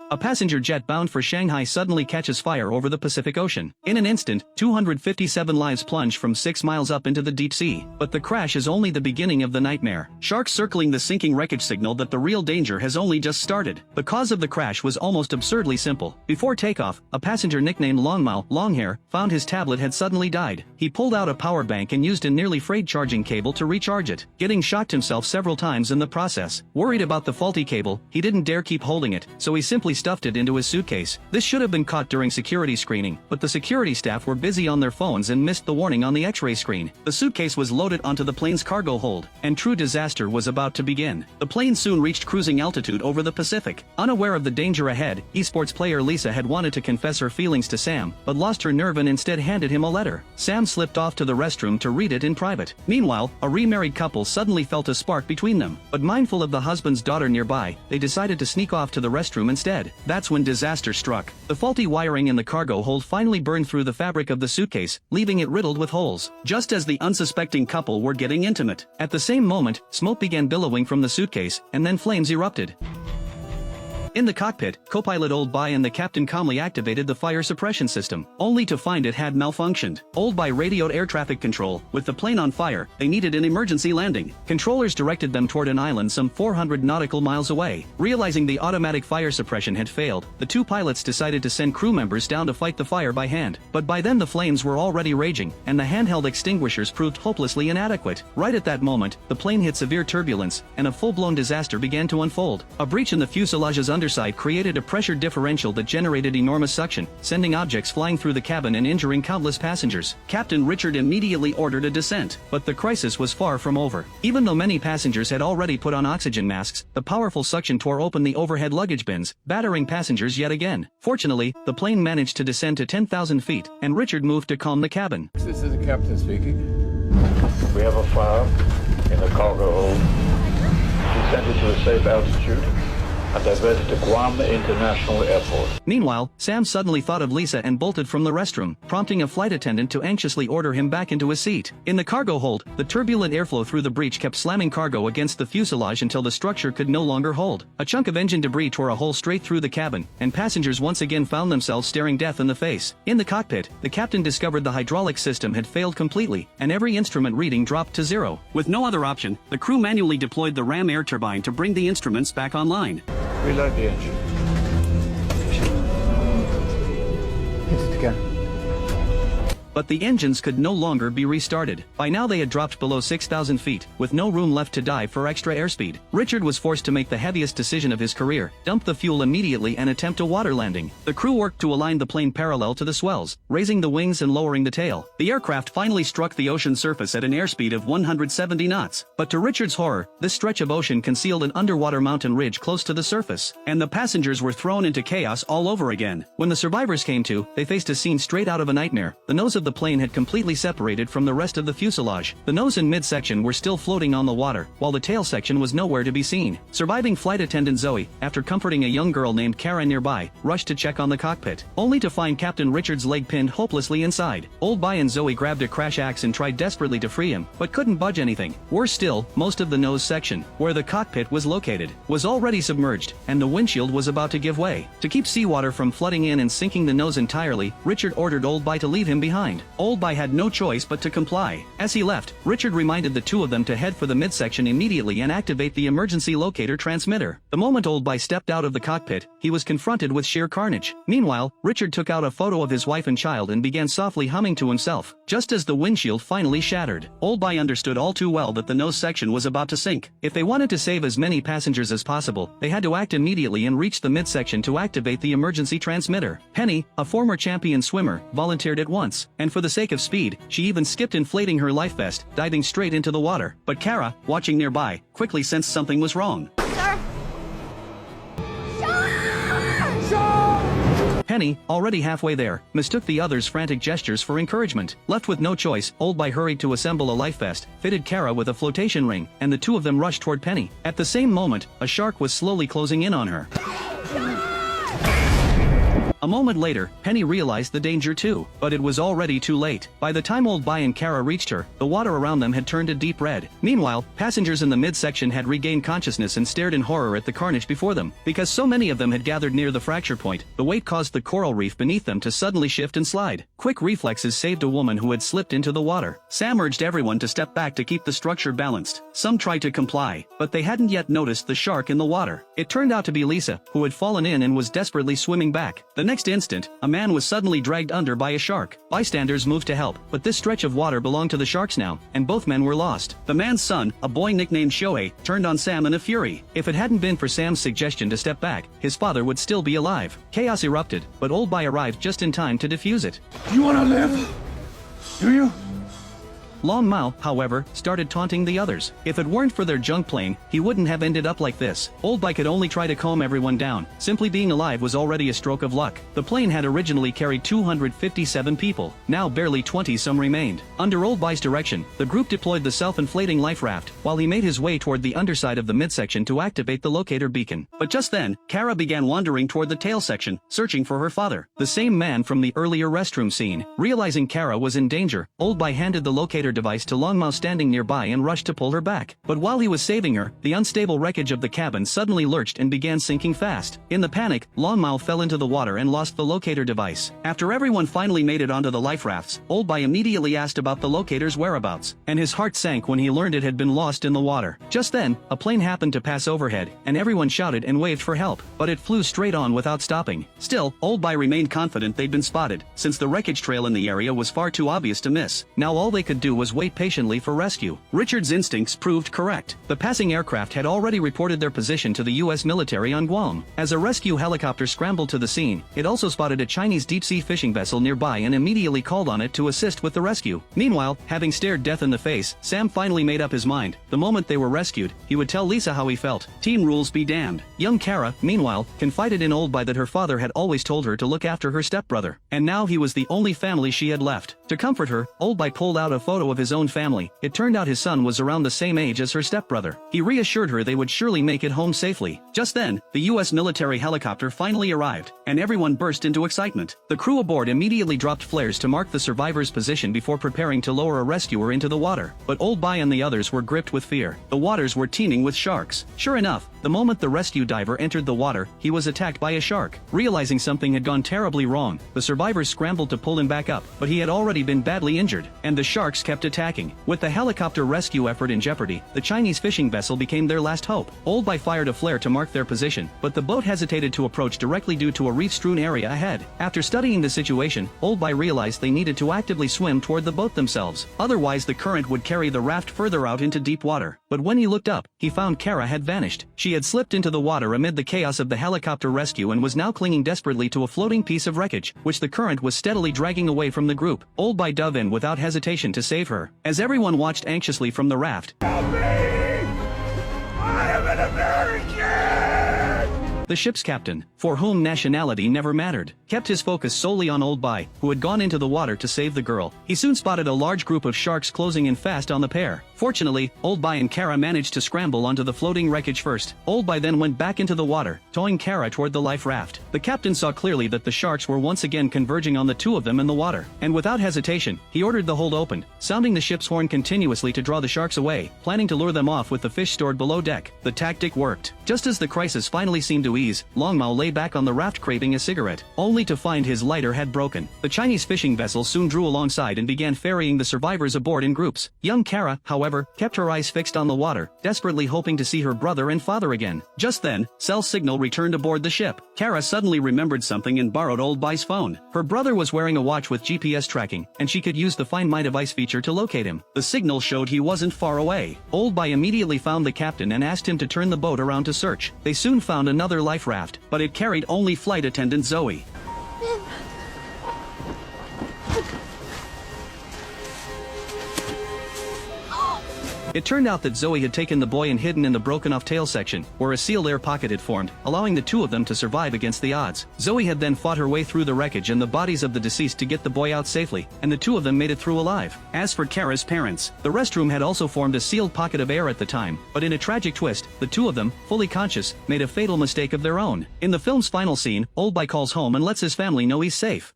A passenger jet bound for Shanghai suddenly catches fire over the Pacific Ocean. In an instant, 257 lives plunge from 6 miles up into the deep sea. But the crash is only the beginning of the nightmare. Sharks circling the sinking wreckage signal that the real danger has only just started. The cause of the crash was almost absurdly simple. Before takeoff, a passenger nicknamed Longmao, Longhair, found his tablet had suddenly died. He pulled out a power bank and used a nearly frayed charging cable to recharge it, getting shocked himself several times in the process. Worried about the faulty cable, he didn't dare keep holding it, so he simply stuffed it into his suitcase. This should have been caught during security screening, but the security staff were busy on their phones and missed the warning on the X-ray screen. The suitcase was loaded onto the plane's cargo hold, and true disaster was about to begin. The plane soon reached cruising altitude over the Pacific. Unaware of the danger ahead, esports player Lisa had wanted to confess her feelings to Sam, but lost her nerve and instead handed him a letter. Sam slipped off to the restroom to read it in private. Meanwhile, a remarried couple suddenly felt a spark between them, but mindful of the husband's daughter nearby, they decided to sneak off to the restroom instead. That's when disaster struck. The faulty wiring in the cargo hold finally burned through the fabric of the suitcase, leaving it riddled with holes, just as the unsuspecting couple were getting intimate. At the same moment, smoke began billowing from the suitcase, and then flames erupted. In the cockpit, co-pilot Old Bai and the captain calmly activated the fire suppression system, only to find it had malfunctioned. Old Bai radioed air traffic control. With the plane on fire, they needed an emergency landing. Controllers directed them toward an island some 400 nautical miles away. Realizing the automatic fire suppression had failed, the two pilots decided to send crew members down to fight the fire by hand. But by then the flames were already raging, and the handheld extinguishers proved hopelessly inadequate. Right at that moment, the plane hit severe turbulence, and a full-blown disaster began to unfold. A breach in the fuselage's underside created a pressure differential that generated enormous suction, sending objects flying through the cabin and injuring countless passengers. Captain Richard immediately ordered a descent, but the crisis was far from over. Even though many passengers had already put on oxygen masks, the powerful suction tore open the overhead luggage bins, battering passengers yet again. Fortunately, the plane managed to descend to 10,000 feet, and Richard moved to calm the cabin. This is the captain speaking. We have a fire in the cargo hold. Descended to a safe altitude and diverted to Guam International Airport. Meanwhile, Sam suddenly thought of Lisa and bolted from the restroom, prompting a flight attendant to anxiously order him back into his seat. In the cargo hold, the turbulent airflow through the breach kept slamming cargo against the fuselage until the structure could no longer hold. A chunk of engine debris tore a hole straight through the cabin, and passengers once again found themselves staring death in the face. In the cockpit, the captain discovered the hydraulic system had failed completely, and every instrument reading dropped to zero. With no other option, the crew manually deployed the ram air turbine to bring the instruments back online. Reload the engine. Hit it again. But the engines could no longer be restarted. By now they had dropped below 6,000 feet, with no room left to dive for extra airspeed. Richard was forced to make the heaviest decision of his career, dump the fuel immediately and attempt a water landing. The crew worked to align the plane parallel to the swells, raising the wings and lowering the tail. The aircraft finally struck the ocean surface at an airspeed of 170 knots. But to Richard's horror, this stretch of ocean concealed an underwater mountain ridge close to the surface, and the passengers were thrown into chaos all over again. When the survivors came to, they faced a scene straight out of a nightmare. The nose of the plane had completely separated from the rest of the fuselage. The nose and midsection were still floating on the water, while the tail section was nowhere to be seen. Surviving flight attendant Zoe, after comforting a young girl named Kara nearby, rushed to check on the cockpit, only to find Captain Richard's leg pinned hopelessly inside. Old Bai and Zoe grabbed a crash axe and tried desperately to free him, but couldn't budge anything. Worse still, most of the nose section, where the cockpit was located, was already submerged, and the windshield was about to give way. To keep seawater from flooding in and sinking the nose entirely, Richard ordered Old Bai to leave him behind. Old Bai had no choice but to comply. As he left, Richard reminded the two of them to head for the midsection immediately and activate the emergency locator transmitter. The moment Old Bai stepped out of the cockpit, he was confronted with sheer carnage. Meanwhile, Richard took out a photo of his wife and child and began softly humming to himself. Just as the windshield finally shattered, Old Bai understood all too well that the nose section was about to sink. If they wanted to save as many passengers as possible, they had to act immediately and reach the midsection to activate the emergency transmitter. Penny, a former champion swimmer, volunteered at once, and for the sake of speed, she even skipped inflating her life vest, diving straight into the water. But Kara, watching nearby, quickly sensed something was wrong. Sir! Penny, already halfway there, mistook the others' frantic gestures for encouragement. Left with no choice, Old Bai hurried to assemble a life vest, fitted Kara with a flotation ring, and the two of them rushed toward Penny. At the same moment, a shark was slowly closing in on her. A moment later, Penny realized the danger too, but it was already too late. By the time Old Bai and Kara reached her, the water around them had turned a deep red. Meanwhile, passengers in the midsection had regained consciousness and stared in horror at the carnage before them. Because so many of them had gathered near the fracture point, the weight caused the coral reef beneath them to suddenly shift and slide. Quick reflexes saved a woman who had slipped into the water. Sam urged everyone to step back to keep the structure balanced. Some tried to comply, but they hadn't yet noticed the shark in the water. It turned out to be Lisa, who had fallen in and was desperately swimming back. The next instant, a man was suddenly dragged under by a shark. Bystanders moved to help, but this stretch of water belonged to the sharks now, and both men were lost. The man's son, a boy nicknamed Shohei, turned on Sam in a fury. If it hadn't been for Sam's suggestion to step back, his father would still be alive. Chaos erupted, but Old Bai arrived just in time to defuse it. You wanna live? Do you? Long Mao, however, started taunting the others. If it weren't for their junk plane, he wouldn't have ended up like this. Old Bai could only try to calm everyone down. Simply being alive was already a stroke of luck. The plane had originally carried 257 people. Now barely 20-some remained. Under Old Bai's direction, the group deployed the self-inflating life raft, while he made his way toward the underside of the midsection to activate the locator beacon. But just then, Kara began wandering toward the tail section, searching for her father, the same man from the earlier restroom scene. Realizing Kara was in danger, Old Bai handed the locator device to Long Mao standing nearby and rushed to pull her back. But while he was saving her, the unstable wreckage of the cabin suddenly lurched and began sinking fast. In the panic, Long Mao fell into the water and lost the locator device. After everyone finally made it onto the life rafts, Old Bai immediately asked about the locator's whereabouts, and his heart sank when he learned it had been lost in the water. Just then, a plane happened to pass overhead, and everyone shouted and waved for help, but it flew straight on without stopping. Still, Old Bai remained confident they'd been spotted, since the wreckage trail in the area was far too obvious to miss. Now all they could do was wait patiently for rescue. Richard's instincts proved correct. The passing aircraft had already reported their position to the U.S. military on Guam. As a rescue helicopter scrambled to the scene, it also spotted a Chinese deep-sea fishing vessel nearby and immediately called on it to assist with the rescue. Meanwhile, having stared death in the face, Sam finally made up his mind. The moment they were rescued, he would tell Lisa how he felt. Team rules be damned. Young Kara, meanwhile, confided in Old Bai that her father had always told her to look after her stepbrother, and now he was the only family she had left. To comfort her, Old Bai pulled out a photo of his own family. It turned out his son was around the same age as her stepbrother. He reassured her they would surely make it home safely. Just then, the U.S. military helicopter finally arrived, and everyone burst into excitement. The crew aboard immediately dropped flares to mark the survivor's position before preparing to lower a rescuer into the water. But Old Bai and the others were gripped with fear. The waters were teeming with sharks. Sure enough, the moment the rescue diver entered the water, he was attacked by a shark. Realizing something had gone terribly wrong, the survivors scrambled to pull him back up, but he had already been badly injured, and the sharks kept attacking. With the helicopter rescue effort in jeopardy, the Chinese fishing vessel became their last hope. Old Bai fired a flare to mark their position, but the boat hesitated to approach directly due to a reef-strewn area ahead. After studying the situation, Old Bai realized they needed to actively swim toward the boat themselves. Otherwise the current would carry the raft further out into deep water. But when he looked up, he found Kara had vanished. She had slipped into the water amid the chaos of the helicopter rescue and was now clinging desperately to a floating piece of wreckage, which the current was steadily dragging away from the group. Old Bai dove in without hesitation to save her. As everyone watched anxiously from the raft, Help me! I am an American! the ship's captain, for whom nationality never mattered, kept his focus solely on Old Bai, who had gone into the water to save the girl. He soon spotted a large group of sharks closing in fast on the pair. Fortunately, Old Bai and Kara managed to scramble onto the floating wreckage first. Old Bai then went back into the water, towing Kara toward the life raft. The captain saw clearly that the sharks were once again converging on the two of them in the water, and without hesitation, he ordered the hold opened, sounding the ship's horn continuously to draw the sharks away, planning to lure them off with the fish stored below deck. The tactic worked. Just as the crisis finally seemed to ease, Long Mao lay back on the raft craving a cigarette, only to find his lighter had broken. The Chinese fishing vessel soon drew alongside and began ferrying the survivors aboard in groups. Young Kara, however, kept her eyes fixed on the water, desperately hoping to see her brother and father again. Just then, cell signal returned aboard the ship. Kara suddenly remembered something and borrowed Old Bai's phone. Her brother was wearing a watch with GPS tracking, and she could use the Find My Device feature to locate him. The signal showed he wasn't far away. Old Bai immediately found the captain and asked him to turn the boat around to search. They soon found another life raft, but it carried only flight attendant Zoe. It turned out that Zoe had taken the boy and hidden in the broken-off tail section, where a sealed air pocket had formed, allowing the two of them to survive against the odds. Zoe had then fought her way through the wreckage and the bodies of the deceased to get the boy out safely, and the two of them made it through alive. As for Kara's parents, the restroom had also formed a sealed pocket of air at the time, but in a tragic twist, the two of them, fully conscious, made a fatal mistake of their own. In the film's final scene, Old Boy calls home and lets his family know he's safe.